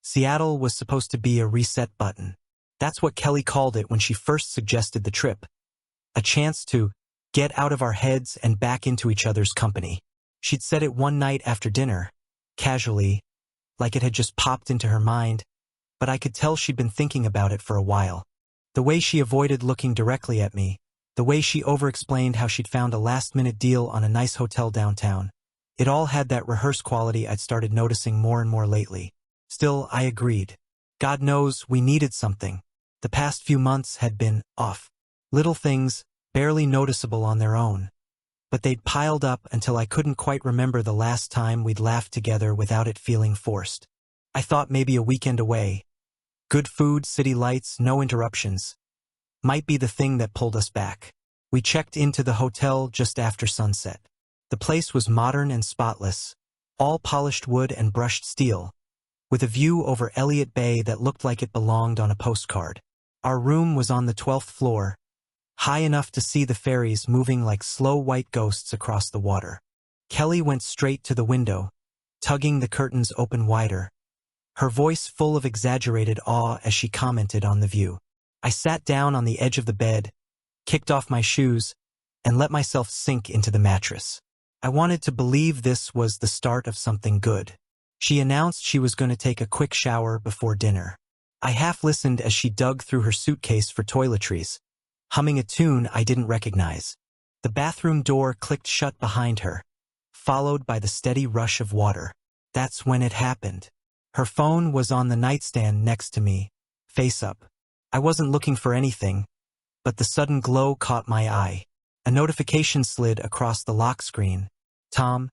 Seattle was supposed to be a reset button. That's what Kelly called it when she first suggested the trip. A chance to get out of our heads and back into each other's company. She'd said it one night after dinner, casually, like it had just popped into her mind, but I could tell she'd been thinking about it for a while. The way she avoided looking directly at me, the way she over-explained how she'd found a last-minute deal on a nice hotel downtown, it all had that rehearsed quality I'd started noticing more and more lately. Still, I agreed. God knows we needed something. The past few months had been off. Little things, barely noticeable on their own. But they'd piled up until I couldn't quite remember the last time we'd laughed together without it feeling forced. I thought maybe a weekend away. Good food, city lights, no interruptions. Might be the thing that pulled us back. We checked into the hotel just after sunset. The place was modern and spotless, all polished wood and brushed steel, with a view over Elliott Bay that looked like it belonged on a postcard. Our room was on the 12th floor, high enough to see the ferries moving like slow white ghosts across the water. Kelly went straight to the window, tugging the curtains open wider, her voice full of exaggerated awe as she commented on the view. I sat down on the edge of the bed, kicked off my shoes, and let myself sink into the mattress. I wanted to believe this was the start of something good. She announced she was going to take a quick shower before dinner. I half-listened as she dug through her suitcase for toiletries, humming a tune I didn't recognize. The bathroom door clicked shut behind her, followed by the steady rush of water. That's when it happened. Her phone was on the nightstand next to me, face up. I wasn't looking for anything, but the sudden glow caught my eye. A notification slid across the lock screen. Tom,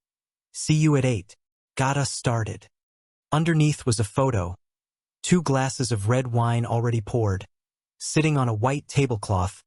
see you at 8. Got us started. Underneath was a photo. 2 glasses of red wine already poured, sitting on a white tablecloth,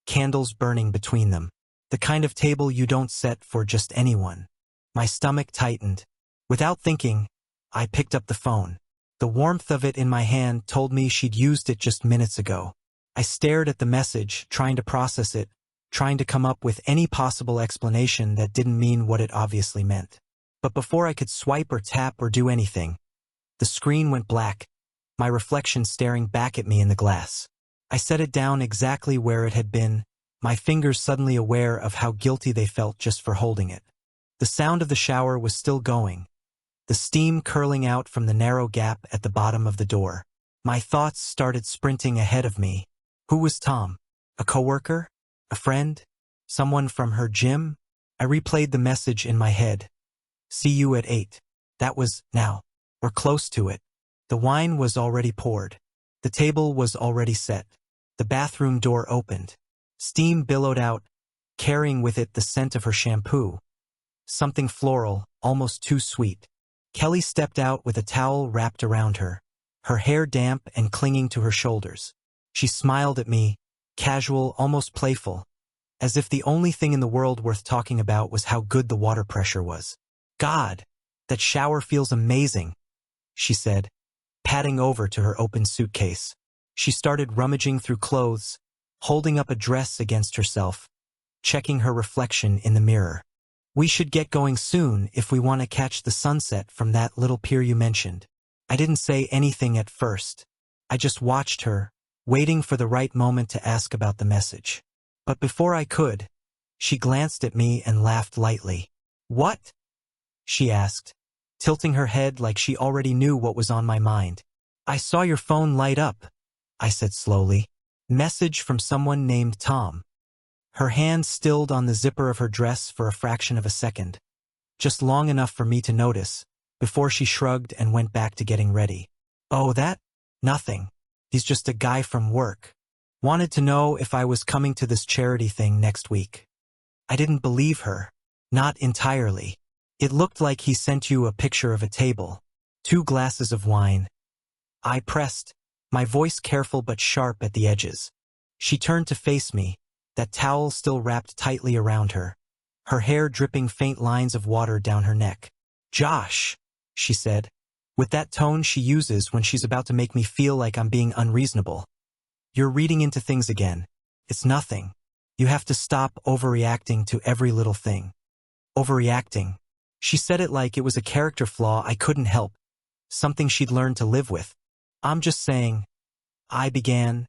candles burning between them. The kind of table you don't set for just anyone. My stomach tightened. Without thinking, I picked up the phone. The warmth of it in my hand told me she'd used it just minutes ago. I stared at the message, trying to process it, trying to come up with any possible explanation that didn't mean what it obviously meant. But before I could swipe or tap or do anything, the screen went black, my reflection staring back at me in the glass. I set it down exactly where it had been, my fingers suddenly aware of how guilty they felt just for holding it. The sound of the shower was still going, the steam curling out from the narrow gap at the bottom of the door. My thoughts started sprinting ahead of me. Who was Tom? A coworker? A friend? Someone from her gym? I replayed the message in my head. See you at 8. That was now. We're close to it. The wine was already poured. The table was already set. The bathroom door opened. Steam billowed out, carrying with it the scent of her shampoo. Something floral, almost too sweet. Kelly stepped out with a towel wrapped around her, her hair damp and clinging to her shoulders. She smiled at me, casual, almost playful, as if the only thing in the world worth talking about was how good the water pressure was. God, that shower feels amazing, she said, padding over to her open suitcase. She started rummaging through clothes, holding up a dress against herself, checking her reflection in the mirror. We should get going soon if we want to catch the sunset from that little pier you mentioned. I didn't say anything at first. I just watched her, waiting for the right moment to ask about the message. But before I could, she glanced at me and laughed lightly. What? She asked, tilting her head like she already knew what was on my mind. I saw your phone light up, I said slowly. Message from someone named Tom. Her hand stilled on the zipper of her dress for a fraction of a second, just long enough for me to notice, before she shrugged and went back to getting ready. Oh, that? Nothing. He's just a guy from work. Wanted to know if I was coming to this charity thing next week. I didn't believe her. Not entirely. It looked like he sent you a picture of a table. 2 glasses of wine. I pressed, my voice careful but sharp at the edges. She turned to face me, that towel still wrapped tightly around her, her hair dripping faint lines of water down her neck. Josh, she said, with that tone she uses when she's about to make me feel like I'm being unreasonable. You're reading into things again. It's nothing. You have to stop overreacting to every little thing. Overreacting. She said it like it was a character flaw I couldn't help, something she'd learned to live with. I'm just saying, I began,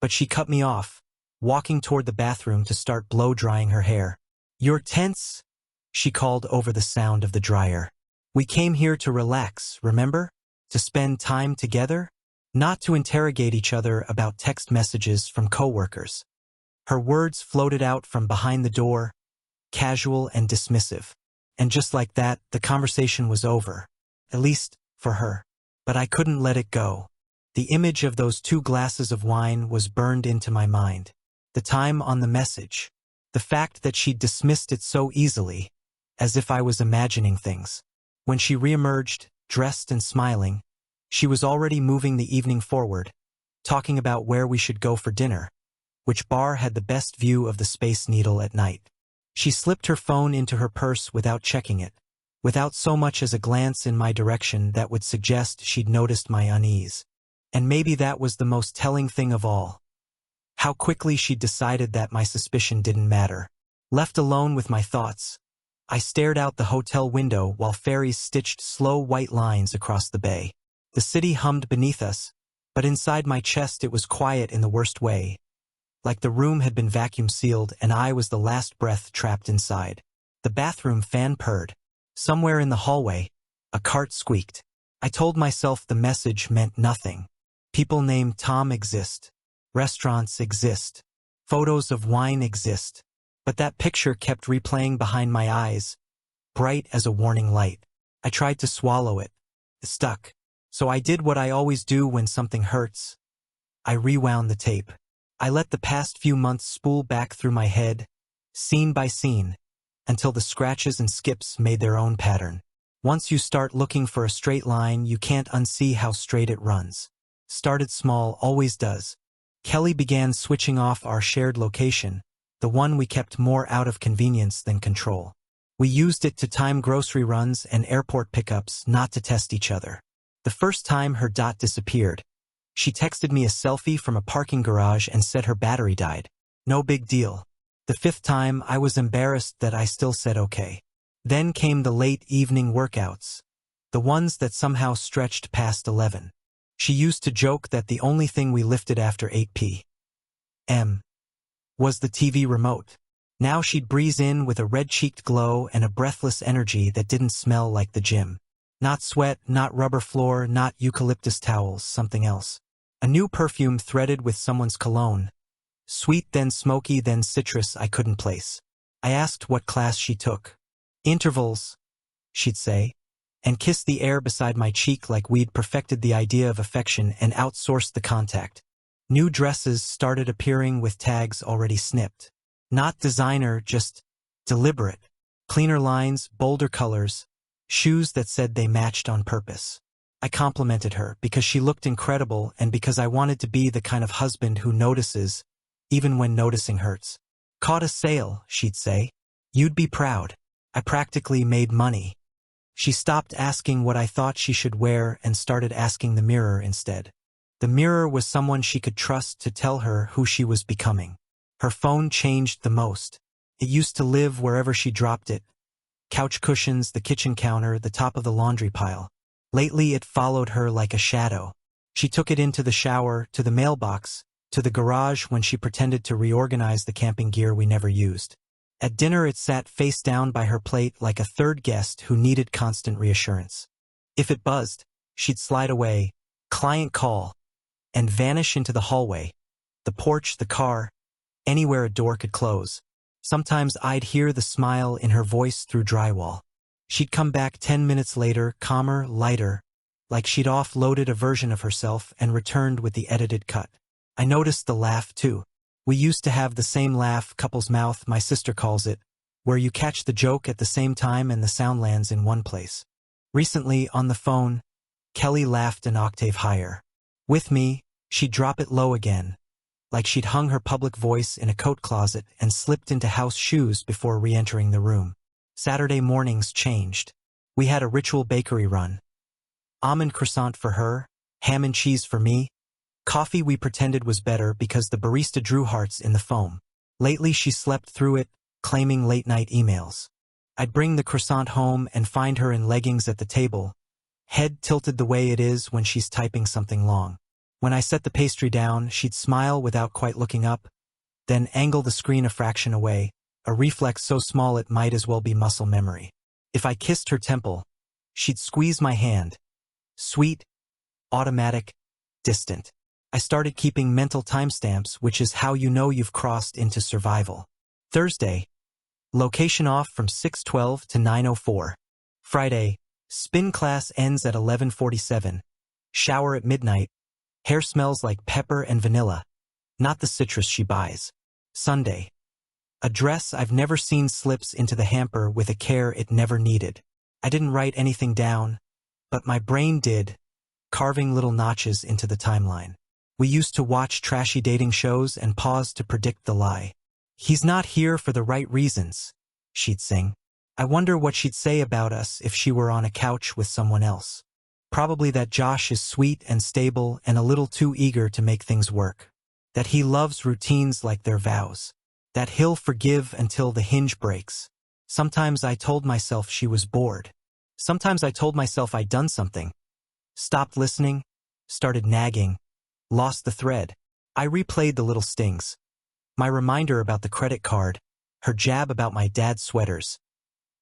but she cut me off, walking toward the bathroom to start blow-drying her hair. You're tense, she called over the sound of the dryer. We came here to relax, remember? To spend time together? Not to interrogate each other about text messages from coworkers. Her words floated out from behind the door, casual and dismissive. And just like that, the conversation was over. At least, for her. But I couldn't let it go. The image of those 2 glasses of wine was burned into my mind. The time on the message. The fact that she'd dismissed it so easily, as if I was imagining things. When she reemerged, dressed and smiling, she was already moving the evening forward, talking about where we should go for dinner, which bar had the best view of the Space Needle at night. She slipped her phone into her purse without checking it, without so much as a glance in my direction that would suggest she'd noticed my unease. And maybe that was the most telling thing of all. How quickly she'd decided that my suspicion didn't matter. Left alone with my thoughts, I stared out the hotel window while ferries stitched slow white lines across the bay. The city hummed beneath us, but inside my chest it was quiet in the worst way. Like the room had been vacuum sealed and I was the last breath trapped inside. The bathroom fan purred. Somewhere in the hallway, a cart squeaked. I told myself the message meant nothing. People named Tom exist. Restaurants exist. Photos of wine exist. But that picture kept replaying behind my eyes, bright as a warning light. I tried to swallow it. It stuck. So I did what I always do when something hurts. I rewound the tape. I let the past few months spool back through my head, scene by scene, until the scratches and skips made their own pattern. Once you start looking for a straight line, you can't unsee how straight it runs. Started small, always does. Kelly began switching off our shared location, the one we kept more out of convenience than control. We used it to time grocery runs and airport pickups, not to test each other. The first time her dot disappeared, she texted me a selfie from a parking garage and said her battery died. No big deal. The 5th time, I was embarrassed that I still said okay. Then came the late evening workouts, the ones that somehow stretched past 11. She used to joke that the only thing we lifted after 8 p.m. was the TV remote. Now she'd breeze in with a red-cheeked glow and a breathless energy that didn't smell like the gym. Not sweat, not rubber floor, not eucalyptus towels, something else. A new perfume threaded with someone's cologne. Sweet, then smoky, then citrus I couldn't place. I asked what class she took. Intervals, she'd say, and kiss the air beside my cheek like we'd perfected the idea of affection and outsourced the contact. New dresses started appearing with tags already snipped. Not designer, just deliberate. Cleaner lines, bolder colors, shoes that said they matched on purpose. I complimented her because she looked incredible and because I wanted to be the kind of husband who notices, even when noticing hurts. Caught a sale, she'd say. You'd be proud. I practically made money. She stopped asking what I thought she should wear and started asking the mirror instead. The mirror was someone she could trust to tell her who she was becoming. Her phone changed the most. It used to live wherever she dropped it. Couch cushions, the kitchen counter, the top of the laundry pile. Lately it followed her like a shadow. She took it into the shower, to the mailbox, to the garage when she pretended to reorganize the camping gear we never used. At dinner it sat face down by her plate like a third guest who needed constant reassurance. If it buzzed, she'd slide away, client call, and vanish into the hallway, the porch, the car, anywhere a door could close. Sometimes I'd hear the smile in her voice through drywall. She'd come back 10 minutes later, calmer, lighter, like she'd offloaded a version of herself and returned with the edited cut. I noticed the laugh too. We used to have the same laugh, couple's mouth, my sister calls it, where you catch the joke at the same time and the sound lands in one place. Recently, on the phone, Kelly laughed an octave higher. With me, she'd drop it low again, like she'd hung her public voice in a coat closet and slipped into house shoes before re-entering the room. Saturday mornings changed. We had a ritual bakery run. Almond croissant for her, ham and cheese for me. Coffee we pretended was better because the barista drew hearts in the foam. Lately she slept through it, claiming late-night emails. I'd bring the croissant home and find her in leggings at the table, head tilted the way it is when she's typing something long. When I set the pastry down, she'd smile without quite looking up, then angle the screen a fraction away, a reflex so small it might as well be muscle memory. If I kissed her temple, she'd squeeze my hand. Sweet, automatic, distant. I started keeping mental timestamps, which is how you know you've crossed into survival. Thursday, location off from 6:12 to 9:04. Friday, spin class ends at 11:47. Shower at midnight. Hair smells like pepper and vanilla, not the citrus she buys. Sunday, a dress I've never seen slips into the hamper with a care it never needed. I didn't write anything down, but my brain did, carving little notches into the timeline. We used to watch trashy dating shows and pause to predict the lie. "He's not here for the right reasons," she'd sing. I wonder what she'd say about us if she were on a couch with someone else. Probably that Josh is sweet and stable and a little too eager to make things work. That he loves routines like their vows. That he'll forgive until the hinge breaks. Sometimes I told myself she was bored. Sometimes I told myself I'd done something. Stopped listening, started nagging, lost the thread. I replayed the little stings. My reminder about the credit card, her jab about my dad's sweaters.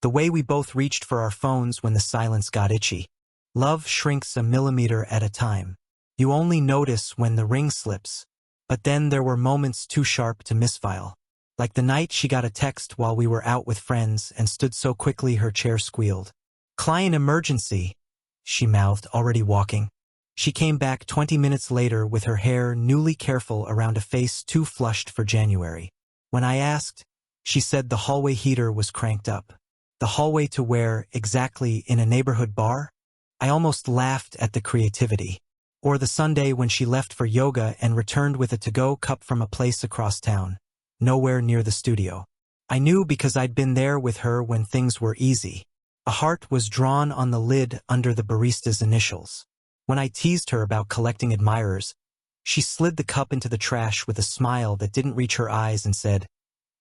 The way we both reached for our phones when the silence got itchy. Love shrinks a millimeter at a time. You only notice when the ring slips. But then there were moments too sharp to misfile. Like the night she got a text while we were out with friends and stood so quickly her chair squealed. "Client emergency," she mouthed, already walking. She came back 20 minutes later with her hair newly careful around a face too flushed for January. When I asked, she said the hallway heater was cranked up. The hallway to where, exactly, in a neighborhood bar? I almost laughed at the creativity. Or the Sunday when she left for yoga and returned with a to-go cup from a place across town, nowhere near the studio. I knew because I'd been there with her when things were easy. A heart was drawn on the lid under the barista's initials. When I teased her about collecting admirers, she slid the cup into the trash with a smile that didn't reach her eyes and said,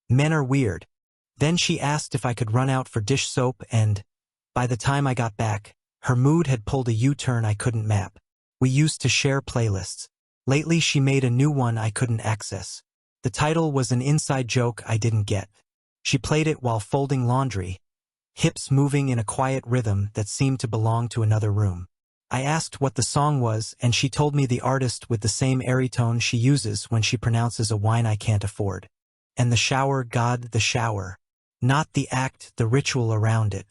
"Men are weird." Then she asked if I could run out for dish soap and, by the time I got back, her mood had pulled a U-turn I couldn't map. We used to share playlists. Lately she made a new one I couldn't access. The title was an inside joke I didn't get. She played it while folding laundry, hips moving in a quiet rhythm that seemed to belong to another room. I asked what the song was and she told me the artist with the same airy tone she uses when she pronounces a wine I can't afford. And the shower, God, the shower. Not the act, the ritual around it.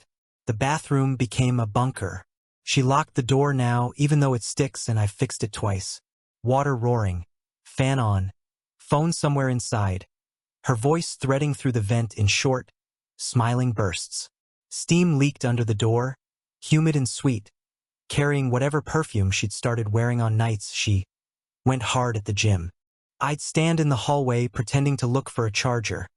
The bathroom became a bunker. She locked the door now, even though it sticks and I've fixed it twice. Water roaring. Fan on. Phone somewhere inside. Her voice threading through the vent in short, smiling bursts. Steam leaked under the door, humid and sweet, carrying whatever perfume she'd started wearing on nights she went hard at the gym. I'd stand in the hallway pretending to look for a charger,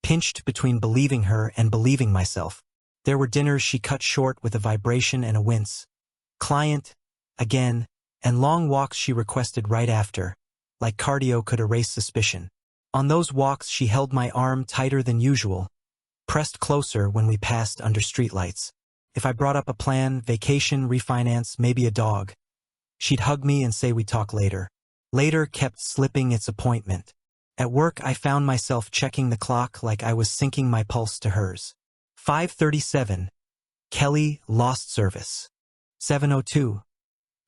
pinched between believing her and believing myself. There were dinners she cut short with a vibration and a wince. Client, again, and long walks she requested right after, like cardio could erase suspicion. On those walks she held my arm tighter than usual, pressed closer when we passed under streetlights. If I brought up a plan, vacation, refinance, maybe a dog, she'd hug me and say we'd talk later. Later kept slipping its appointment. At work I found myself checking the clock like I was syncing my pulse to hers. 5:37. Kelly, lost service. 7:02.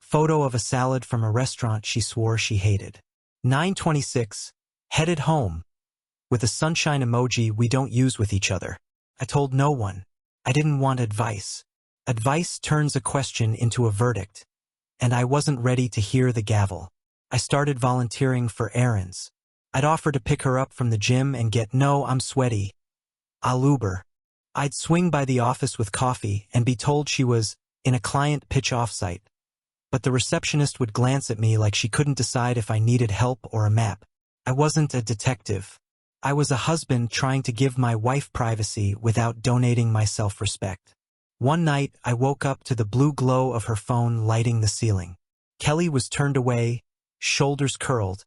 Photo of a salad from a restaurant she swore she hated. 9:26. Headed home. With a sunshine emoji we don't use with each other. I told no one. I didn't want advice. Advice turns a question into a verdict. And I wasn't ready to hear the gavel. I started volunteering for errands. I'd offer to pick her up from the gym and get "No, I'm sweaty. I'll Uber." I'd swing by the office with coffee and be told she was in a client pitch offsite. But the receptionist would glance at me like she couldn't decide if I needed help or a map. I wasn't a detective. I was a husband trying to give my wife privacy without donating my self-respect. One night, I woke up to the blue glow of her phone lighting the ceiling. Kelly was turned away, shoulders curled,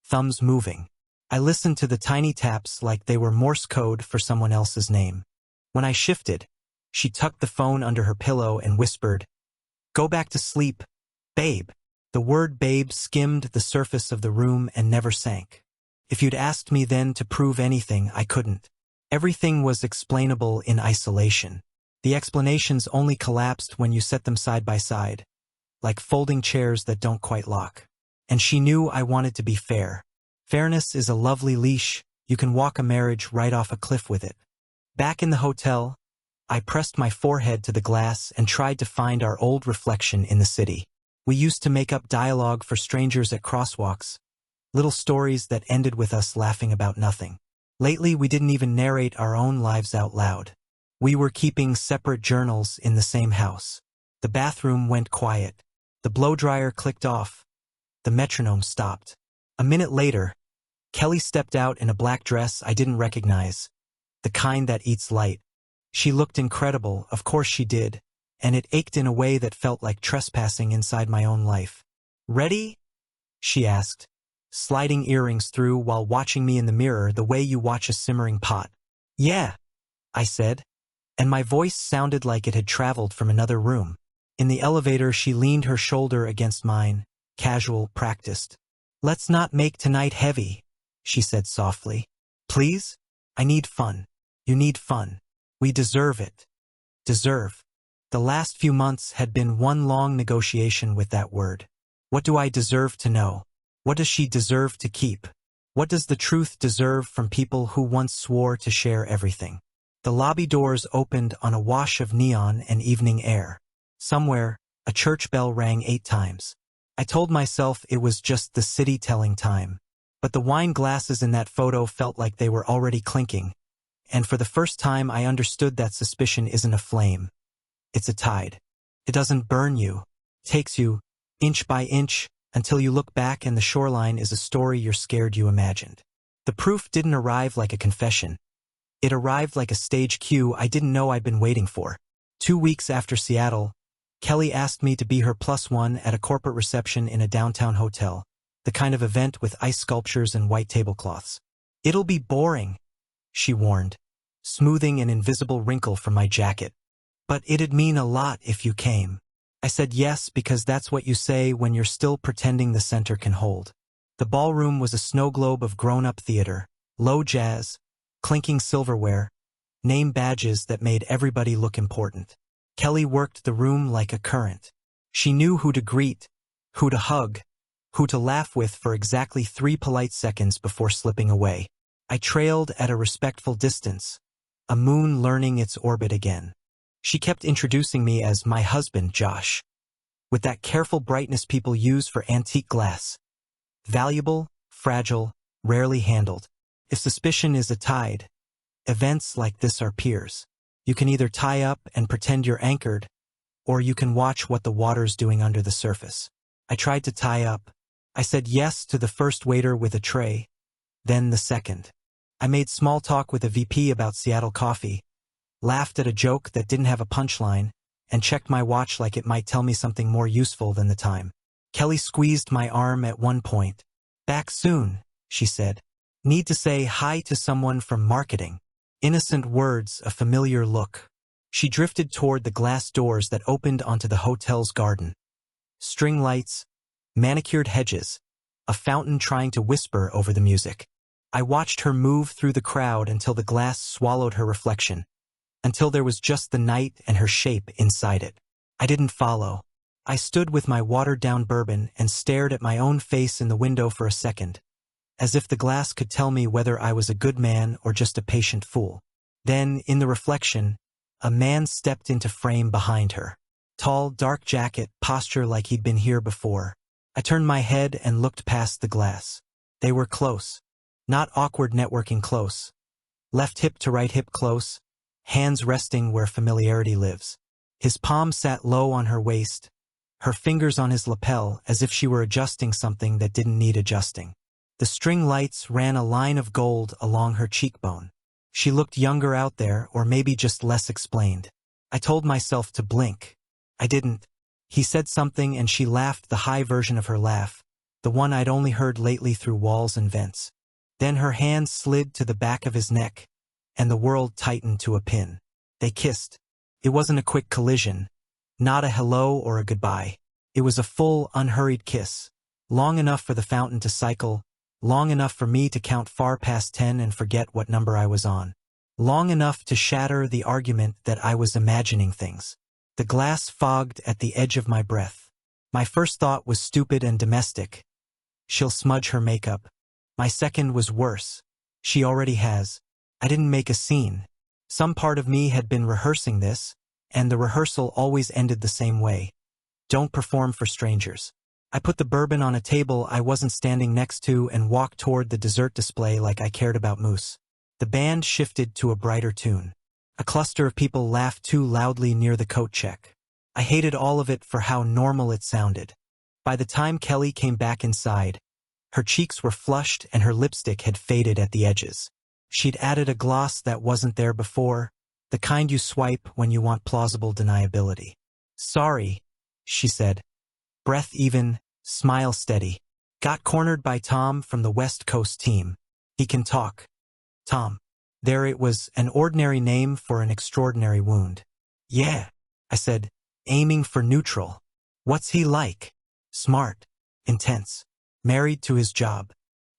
thumbs moving. I listened to the tiny taps like they were Morse code for someone else's name. When I shifted, she tucked the phone under her pillow and whispered, Go back to sleep, babe. The word babe skimmed the surface of the room and never sank. If you'd asked me then to prove anything, I couldn't. Everything was explainable in isolation. The explanations only collapsed when you set them side by side, like folding chairs that don't quite lock. And she knew I wanted to be fair. Fairness is a lovely leash. You can walk a marriage right off a cliff with it. Back in the hotel, I pressed my forehead to the glass and tried to find our old reflection in the city. We used to make up dialogue for strangers at crosswalks, little stories that ended with us laughing about nothing. Lately, we didn't even narrate our own lives out loud. We were keeping separate journals in the same house. The bathroom went quiet. The blow-dryer clicked off. The metronome stopped. A minute later, Kelly stepped out in a black dress I didn't recognize, the kind that eats light. She looked incredible, of course she did, and it ached in a way that felt like trespassing inside my own life. "Ready?" she asked, sliding earrings through while watching me in the mirror the way you watch a simmering pot. "Yeah," I said, and my voice sounded like it had traveled from another room. In the elevator, she leaned her shoulder against mine, casual, practiced. "Let's not make tonight heavy," she said softly. "Please? I need fun. You need fun. We deserve it." Deserve. The last few months had been one long negotiation with that word. What do I deserve to know? What does she deserve to keep? What does the truth deserve from people who once swore to share everything? The lobby doors opened on a wash of neon and evening air. Somewhere, a church bell rang 8 times. I told myself it was just the city telling time. But the wine glasses in that photo felt like they were already clinking. And for the first time I understood that suspicion isn't a flame. It's a tide. It doesn't burn you. It takes you, inch by inch, until you look back and the shoreline is a story you're scared you imagined. The proof didn't arrive like a confession. It arrived like a stage cue I didn't know I'd been waiting for. 2 weeks after Seattle, Kelly asked me to be her +1 at a corporate reception in a downtown hotel, the kind of event with ice sculptures and white tablecloths. "It'll be boring," she warned, smoothing an invisible wrinkle from my jacket. "But it'd mean a lot if you came." I said yes because that's what you say when you're still pretending the center can hold. The ballroom was a snow globe of grown-up theater, low jazz, clinking silverware, name badges that made everybody look important. Kelly worked the room like a current. She knew who to greet, who to hug, who to laugh with for exactly 3 polite seconds before slipping away. I trailed at a respectful distance, a moon learning its orbit again. She kept introducing me as my husband, Josh, with that careful brightness people use for antique glass. Valuable, fragile, rarely handled. If suspicion is a tide, events like this are piers. You can either tie up and pretend you're anchored, or you can watch what the water's doing under the surface. I tried to tie up. I said yes to the first waiter with a tray, then the second. I made small talk with a VP about Seattle coffee, laughed at a joke that didn't have a punchline, and checked my watch like it might tell me something more useful than the time. Kelly squeezed my arm at one point. "Back soon," she said. "Need to say hi to someone from marketing." Innocent words, a familiar look. She drifted toward the glass doors that opened onto the hotel's garden. String lights, manicured hedges, a fountain trying to whisper over the music. I watched her move through the crowd until the glass swallowed her reflection, until there was just the night and her shape inside it. I didn't follow. I stood with my watered-down bourbon and stared at my own face in the window for a second, as if the glass could tell me whether I was a good man or just a patient fool. Then, in the reflection, a man stepped into frame behind her. Tall, dark jacket, posture like he'd been here before. I turned my head and looked past the glass. They were close. Not awkward networking close. Left hip to right hip close, hands resting where familiarity lives. His palm sat low on her waist, her fingers on his lapel as if she were adjusting something that didn't need adjusting. The string lights ran a line of gold along her cheekbone. She looked younger out there, or maybe just less explained. I told myself to blink. I didn't. He said something and she laughed, the high version of her laugh, the one I'd only heard lately through walls and vents. Then her hand slid to the back of his neck, and the world tightened to a pin. They kissed. It wasn't a quick collision. Not a hello or a goodbye. It was a full, unhurried kiss. Long enough for the fountain to cycle, long enough for me to count far past 10 and forget what number I was on. Long enough to shatter the argument that I was imagining things. The glass fogged at the edge of my breath. My first thought was stupid and domestic. She'll smudge her makeup. My second was worse. She already has. I didn't make a scene. Some part of me had been rehearsing this, and the rehearsal always ended the same way. Don't perform for strangers. I put the bourbon on a table I wasn't standing next to and walked toward the dessert display like I cared about mousse. The band shifted to a brighter tune. A cluster of people laughed too loudly near the coat check. I hated all of it for how normal it sounded. By the time Kelly came back inside, her cheeks were flushed and her lipstick had faded at the edges. She'd added a gloss that wasn't there before, the kind you swipe when you want plausible deniability. Sorry, she said. Breath even, smile steady. Got cornered by Tom from the West Coast team. He can talk. Tom. There it was, an ordinary name for an extraordinary wound. Yeah, I said, aiming for neutral. What's he like? Smart. Intense. Married to his job.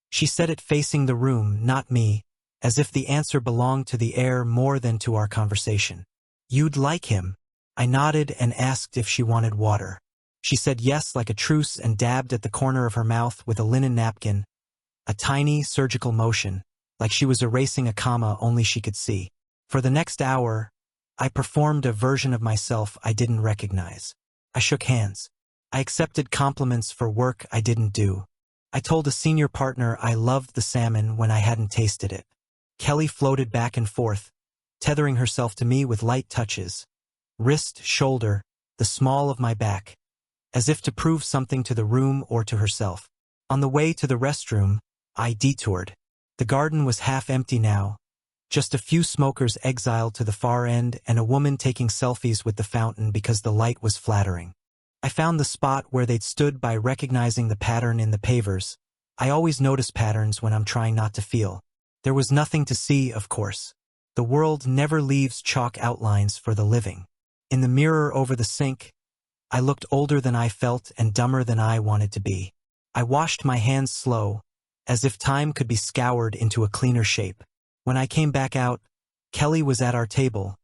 She said it facing the room, not me, as if the answer belonged to the air more than to our conversation. You'd like him. I nodded and asked if she wanted water. She said yes like a truce and dabbed at the corner of her mouth with a linen napkin, a tiny surgical motion, like she was erasing a comma only she could see. For the next hour, I performed a version of myself I didn't recognize. I shook hands. I accepted compliments for work I didn't do. I told a senior partner I loved the salmon when I hadn't tasted it. Kelly floated back and forth, tethering herself to me with light touches. Wrist, shoulder, the small of my back, as if to prove something to the room or to herself. On the way to the restroom, I detoured. The garden was half empty now, just a few smokers exiled to the far end and a woman taking selfies with the fountain because the light was flattering. I found the spot where they'd stood by recognizing the pattern in the pavers. I always notice patterns when I'm trying not to feel. There was nothing to see, of course. The world never leaves chalk outlines for the living. In the mirror over the sink, I looked older than I felt and dumber than I wanted to be. I washed my hands slow, as if time could be scoured into a cleaner shape. When I came back out, Kelly was at our table,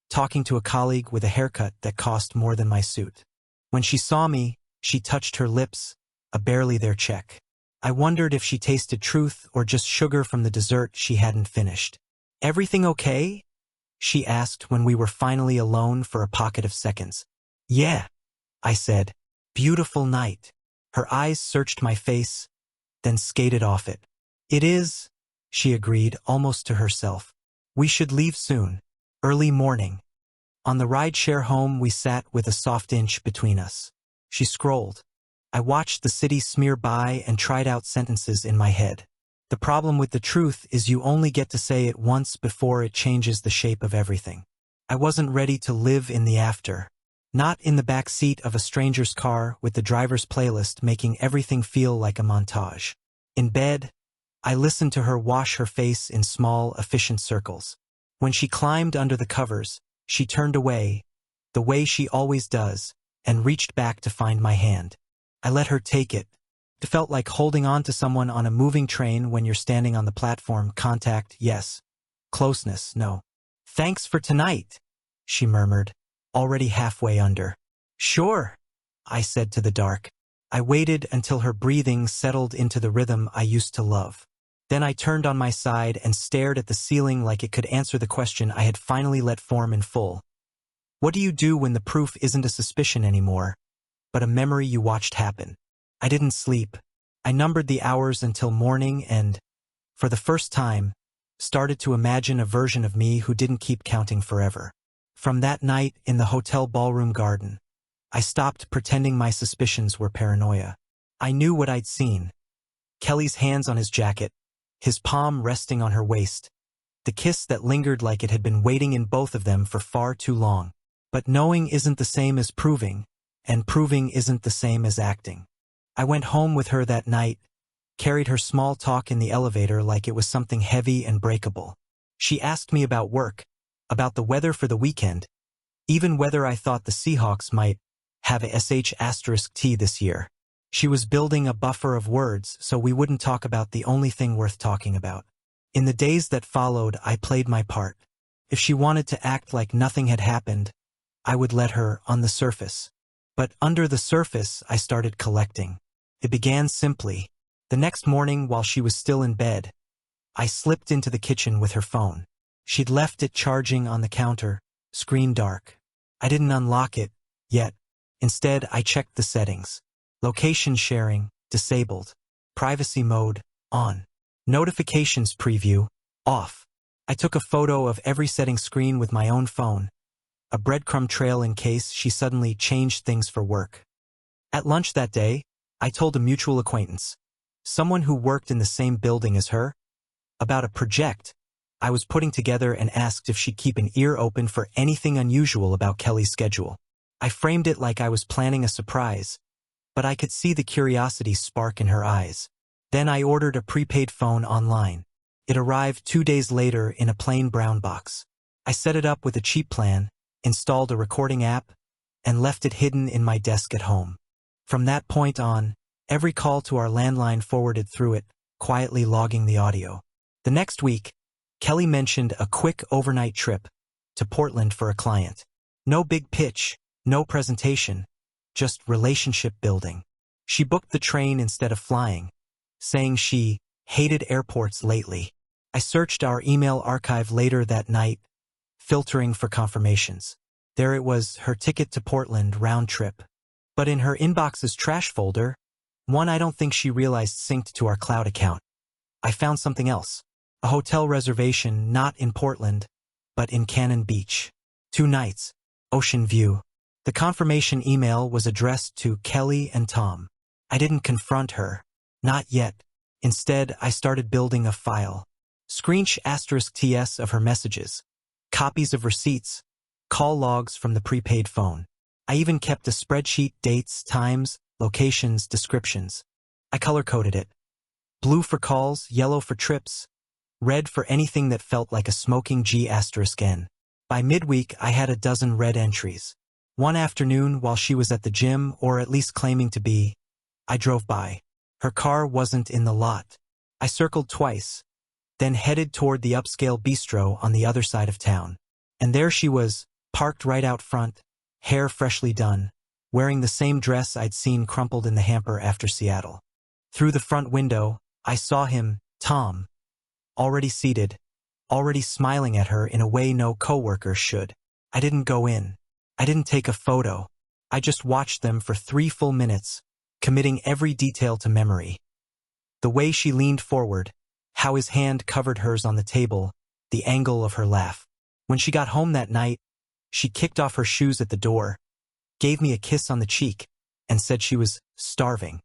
talking to a colleague with a haircut that cost more than my suit. When she saw me, she touched her lips, a barely there check. I wondered if she tasted truth or just sugar from the dessert she hadn't finished. Everything okay? She asked when we were finally alone for a pocket of seconds. Yeah, I said. Beautiful night. Her eyes searched my face, then skated off it. It is, she agreed, almost to herself. We should leave soon. Early morning. On the ride-share home we sat with a soft inch between us. She scrolled. I watched the city smear by and tried out sentences in my head. The problem with the truth is you only get to say it once before it changes the shape of everything. I wasn't ready to live in the after. Not in the back seat of a stranger's car with the driver's playlist making everything feel like a montage. In bed, I listened to her wash her face in small, efficient circles. When she climbed under the covers, she turned away, the way she always does, and reached back to find my hand. I let her take it. It felt like holding on to someone on a moving train when you're standing on the platform. Contact, yes. Closeness, no. Thanks for tonight, she murmured, already halfway under. Sure, I said to the dark. I waited until her breathing settled into the rhythm I used to love. Then I turned on my side and stared at the ceiling like it could answer the question I had finally let form in full. What do you do when the proof isn't a suspicion anymore, but a memory you watched happen? I didn't sleep. I numbered the hours until morning and, for the first time, started to imagine a version of me who didn't keep counting forever. From that night in the hotel ballroom garden, I stopped pretending my suspicions were paranoia. I knew what I'd seen. Kelly's hands on his jacket, his palm resting on her waist, the kiss that lingered like it had been waiting in both of them for far too long. But knowing isn't the same as proving, and proving isn't the same as acting. I went home with her that night, carried her small talk in the elevator like it was something heavy and breakable. She asked me about work, about the weather for the weekend, even whether I thought the Seahawks might have a sh*t this year. She was building a buffer of words so we wouldn't talk about the only thing worth talking about. In the days that followed, I played my part. If she wanted to act like nothing had happened, I would let her on the surface. But under the surface, I started collecting. It began simply. The next morning, while she was still in bed, I slipped into the kitchen with her phone. She'd left it charging on the counter, screen dark. I didn't unlock it yet. Instead, I checked the settings. Location sharing, disabled. Privacy mode, on. Notifications preview, off. I took a photo of every setting screen with my own phone, a breadcrumb trail in case she suddenly changed things for work. At lunch that day, I told a mutual acquaintance, someone who worked in the same building as her, about a project I was putting together and asked if she'd keep an ear open for anything unusual about Kelly's schedule. I framed it like I was planning a surprise, but I could see the curiosity spark in her eyes. Then I ordered a prepaid phone online. It arrived 2 days later in a plain brown box. I set it up with a cheap plan, installed a recording app, and left it hidden in my desk at home. From that point on, every call to our landline forwarded through it, quietly logging the audio. The next week, Kelly mentioned a quick overnight trip to Portland for a client. No big pitch, no presentation, just relationship building. She booked the train instead of flying, saying she hated airports lately. I searched our email archive later that night, filtering for confirmations. There it was, her ticket to Portland round trip. But in her inbox's trash folder, one I don't think she realized synced to our cloud account. I found something else. A hotel reservation not in Portland, but in Cannon Beach. 2 nights, ocean view. The confirmation email was addressed to Kelly and Tom. I didn't confront her. Not yet. Instead, I started building a file. **TS of her messages. Copies of receipts. Call logs from the prepaid phone. I even kept a spreadsheet, dates, times, locations, descriptions. I color-coded it. Blue for calls, yellow for trips, red for anything that felt like a smoking G***N. By midweek, I had a dozen red entries. One afternoon, while she was at the gym, or at least claiming to be, I drove by. Her car wasn't in the lot. I circled twice, then headed toward the upscale bistro on the other side of town. And there she was, parked right out front, hair freshly done, wearing the same dress I'd seen crumpled in the hamper after Seattle. Through the front window, I saw him, Tom, already seated, already smiling at her in a way no coworker should. I didn't go in. I didn't take a photo. I just watched them for 3 full minutes, committing every detail to memory. The way she leaned forward, how his hand covered hers on the table, the angle of her laugh. When she got home that night, she kicked off her shoes at the door, gave me a kiss on the cheek, and said she was starving.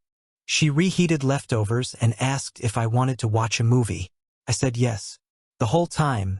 She reheated leftovers and asked if I wanted to watch a movie. I said yes. The whole time,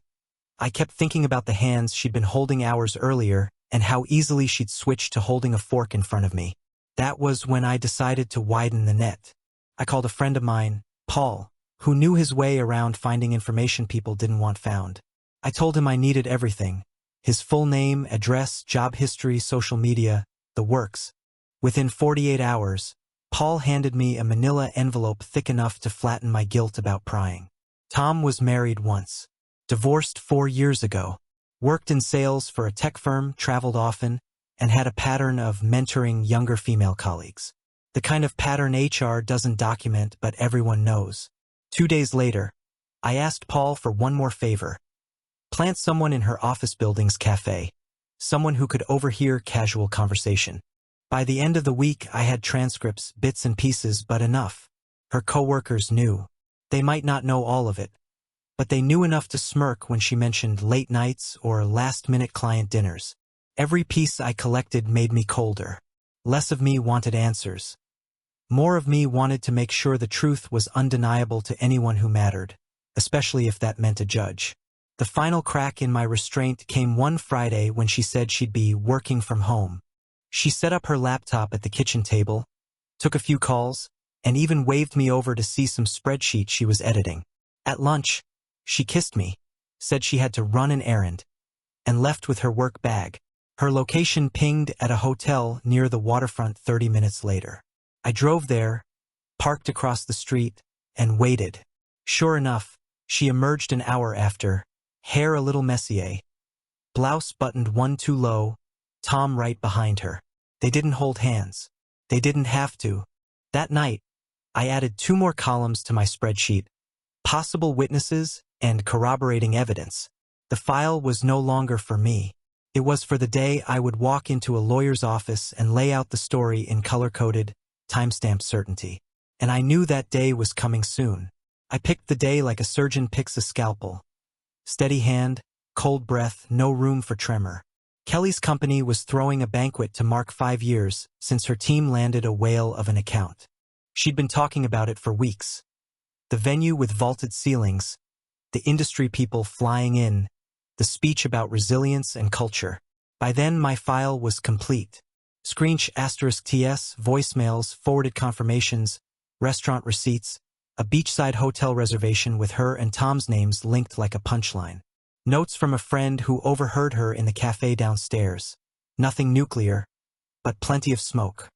I kept thinking about the hands she'd been holding hours earlier and how easily she'd switch to holding a fork in front of me. That was when I decided to widen the net. I called a friend of mine, Paul, who knew his way around finding information people didn't want found. I told him I needed everything. His full name, address, job history, social media, the works. Within 48 hours, Paul handed me a manila envelope thick enough to flatten my guilt about prying. Tom was married once, divorced 4 years ago, worked in sales for a tech firm, traveled often, and had a pattern of mentoring younger female colleagues. The kind of pattern HR doesn't document but everyone knows. 2 days later, I asked Paul for one more favor. Plant someone in her office building's cafe, someone who could overhear casual conversation. By the end of the week, I had transcripts, bits and pieces, but enough. Her coworkers knew. They might not know all of it, but they knew enough to smirk when she mentioned late nights or last-minute client dinners. Every piece I collected made me colder. Less of me wanted answers. More of me wanted to make sure the truth was undeniable to anyone who mattered, especially if that meant a judge. The final crack in my restraint came one Friday when she said she'd be working from home. She set up her laptop at the kitchen table, took a few calls, and even waved me over to see some spreadsheet she was editing. At lunch, she kissed me, said she had to run an errand, and left with her work bag. Her location pinged at a hotel near the waterfront 30 minutes later. I drove there, parked across the street, and waited. Sure enough, she emerged an hour after, hair a little messier, blouse buttoned one too low, Tom right behind her. They didn't hold hands. They didn't have to. That night, I added 2 more columns to my spreadsheet, possible witnesses and corroborating evidence. The file was no longer for me. It was for the day I would walk into a lawyer's office and lay out the story in color-coded, timestamped certainty. And I knew that day was coming soon. I picked the day like a surgeon picks a scalpel. Steady hand, cold breath, no room for tremor. Kelly's company was throwing a banquet to mark 5 years since her team landed a whale of an account. She'd been talking about it for weeks. The venue with vaulted ceilings, the industry people flying in, the speech about resilience and culture. By then my file was complete. Screensh *TS, voicemails, forwarded confirmations, restaurant receipts, a beachside hotel reservation with her and Tom's names linked like a punchline. Notes from a friend who overheard her in the cafe downstairs. Nothing nuclear, but plenty of smoke.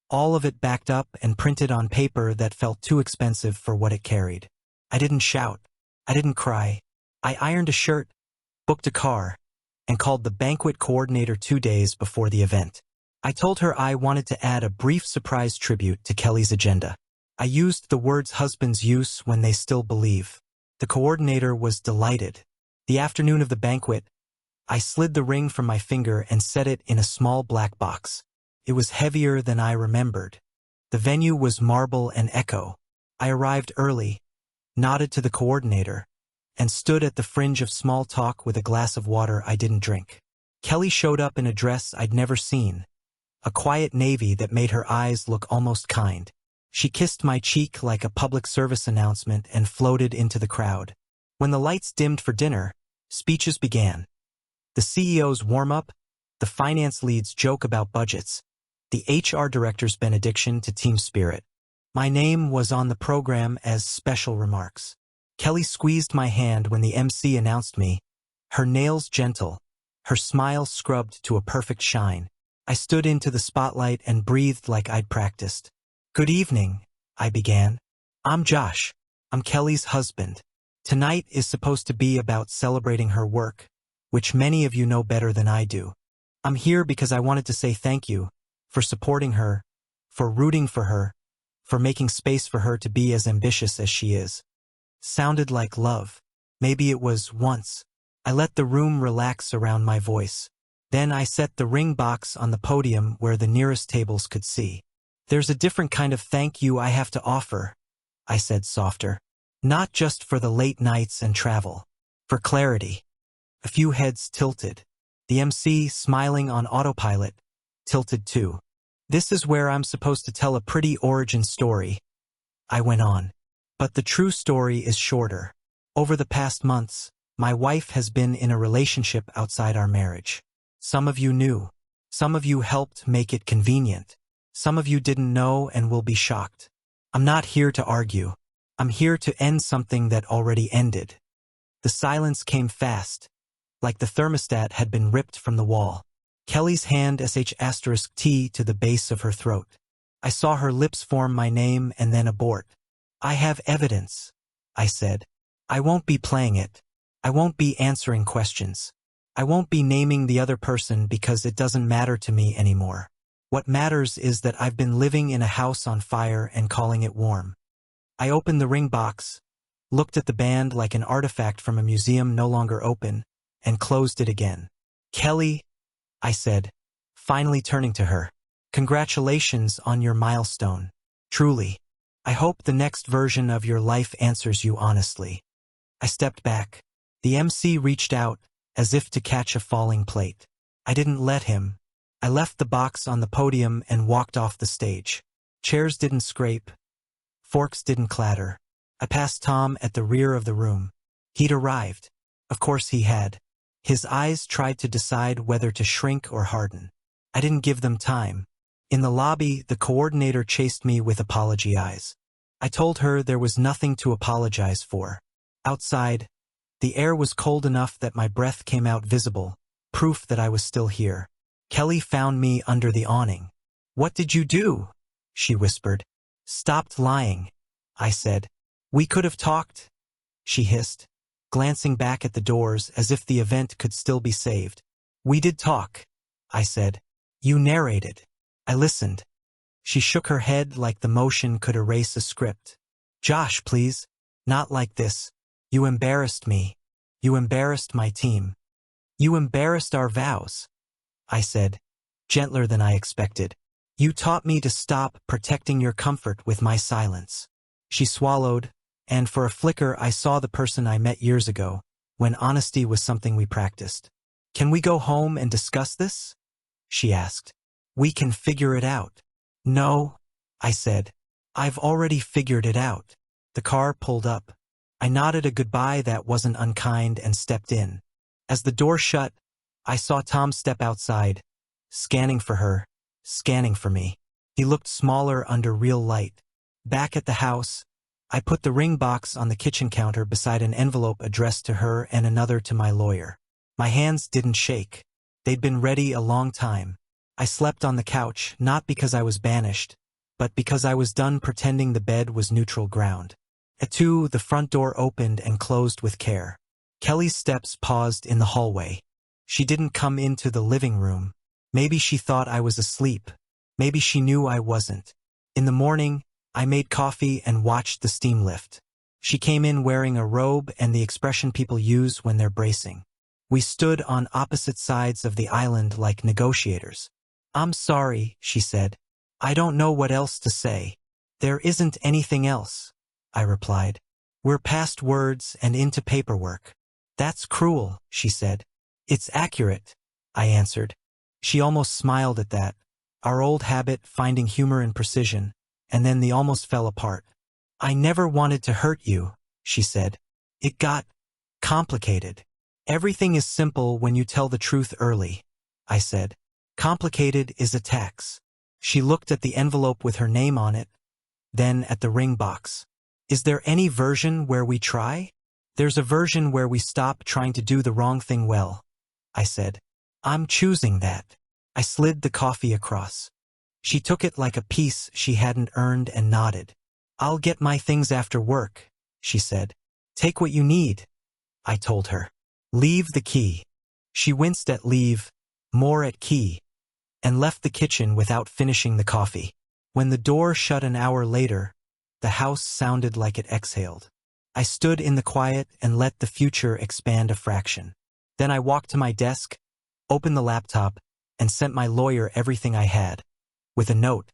All of it backed up and printed on paper that felt too expensive for what it carried. I didn't shout. I didn't cry. I ironed a shirt, booked a car, and called the banquet coordinator 2 days before the event. I told her I wanted to add a brief surprise tribute to Kelly's agenda. I used the words husbands use when they still believe. The coordinator was delighted. The afternoon of the banquet, I slid the ring from my finger and set it in a small black box. It was heavier than I remembered. The venue was marble and echo. I arrived early, nodded to the coordinator, and stood at the fringe of small talk with a glass of water I didn't drink. Kelly showed up in a dress I'd never seen, a quiet navy that made her eyes look almost kind. She kissed my cheek like a public service announcement and floated into the crowd. When the lights dimmed for dinner, speeches began. The CEO's warm-up, the finance lead's joke about budgets, the HR director's benediction to team spirit. My name was on the program as special remarks. Kelly squeezed my hand when the MC announced me, her nails gentle, her smile scrubbed to a perfect shine. I stood into the spotlight and breathed like I'd practiced. Good evening, I began. I'm Josh. I'm Kelly's husband. Tonight is supposed to be about celebrating her work, which many of you know better than I do. I'm here because I wanted to say thank you for supporting her, for rooting for her, for making space for her to be as ambitious as she is. Sounded like love. Maybe it was once. I let the room relax around my voice. Then I set the ring box on the podium where the nearest tables could see. There's a different kind of thank you I have to offer, I said softer. Not just for the late nights and travel. For clarity. A few heads tilted. The MC, smiling on autopilot, tilted too. This is where I'm supposed to tell a pretty origin story, I went on. But the true story is shorter. Over the past months, my wife has been in a relationship outside our marriage. Some of you knew. Some of you helped make it convenient. Some of you didn't know and will be shocked. I'm not here to argue. I'm here to end something that already ended. The silence came fast, like the thermostat had been ripped from the wall. Kelly's hand *T to the base of her throat. I saw her lips form my name and then abort. I have evidence, I said. I won't be playing it. I won't be answering questions. I won't be naming the other person because it doesn't matter to me anymore. What matters is that I've been living in a house on fire and calling it warm. I opened the ring box, looked at the band like an artifact from a museum no longer open, and closed it again. Kelly, I said, finally turning to her. Congratulations on your milestone. Truly. I hope the next version of your life answers you honestly. I stepped back. The MC reached out, as if to catch a falling plate. I didn't let him. I left the box on the podium and walked off the stage. Chairs didn't scrape. Forks didn't clatter. I passed Tom at the rear of the room. He'd arrived. Of course he had. His eyes tried to decide whether to shrink or harden. I didn't give them time. In the lobby, the coordinator chased me with apology eyes. I told her there was nothing to apologize for. Outside, the air was cold enough that my breath came out visible, proof that I was still here. Kelly found me under the awning. What did you do? She whispered. Stopped lying, I said. We could have talked, she hissed, glancing back at the doors as if the event could still be saved. We did talk, I said. You narrated. I listened. She shook her head like the motion could erase a script. Josh, please. Not like this. You embarrassed me. You embarrassed my team. You embarrassed our vows, I said, gentler than I expected. You taught me to stop protecting your comfort with my silence. She swallowed, and for a flicker I saw the person I met years ago, when honesty was something we practiced. Can we go home and discuss this? She asked. We can figure it out. No, I said. I've already figured it out. The car pulled up. I nodded a goodbye that wasn't unkind and stepped in. As the door shut, I saw Tom step outside, scanning for her, scanning for me. He looked smaller under real light. Back at the house, I put the ring box on the kitchen counter beside an envelope addressed to her and another to my lawyer. My hands didn't shake. They'd been ready a long time. I slept on the couch, not because I was banished, but because I was done pretending the bed was neutral ground. At 2, the front door opened and closed with care. Kelly's steps paused in the hallway. She didn't come into the living room. Maybe she thought I was asleep. Maybe she knew I wasn't. In the morning, I made coffee and watched the steam lift. She came in wearing a robe and the expression people use when they're bracing. We stood on opposite sides of the island like negotiators. I'm sorry, she said. I don't know what else to say. There isn't anything else, I replied. We're past words and into paperwork. That's cruel, she said. It's accurate, I answered. She almost smiled at that, our old habit finding humor in precision, and then the almost fell apart. I never wanted to hurt you, she said. It got complicated. Everything is simple when you tell the truth early, I said. Complicated is a tax. She looked at the envelope with her name on it, then at the ring box. Is there any version where we try? There's a version where we stop trying to do the wrong thing well, I said. I'm choosing that. I slid the coffee across. She took it like a piece she hadn't earned and nodded. I'll get my things after work, she said. Take what you need, I told her. Leave the key. She winced at leave, more at key, and left the kitchen without finishing the coffee. When the door shut an hour later, the house sounded like it exhaled. I stood in the quiet and let the future expand a fraction. Then I walked to my desk, opened the laptop, and sent my lawyer everything I had, with a note.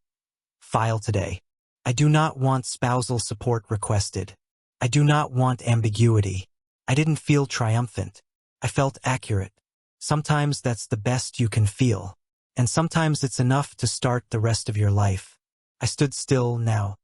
File today. I do not want spousal support requested. I do not want ambiguity. I didn't feel triumphant. I felt accurate. Sometimes that's the best you can feel, and sometimes it's enough to start the rest of your life. I stood still now,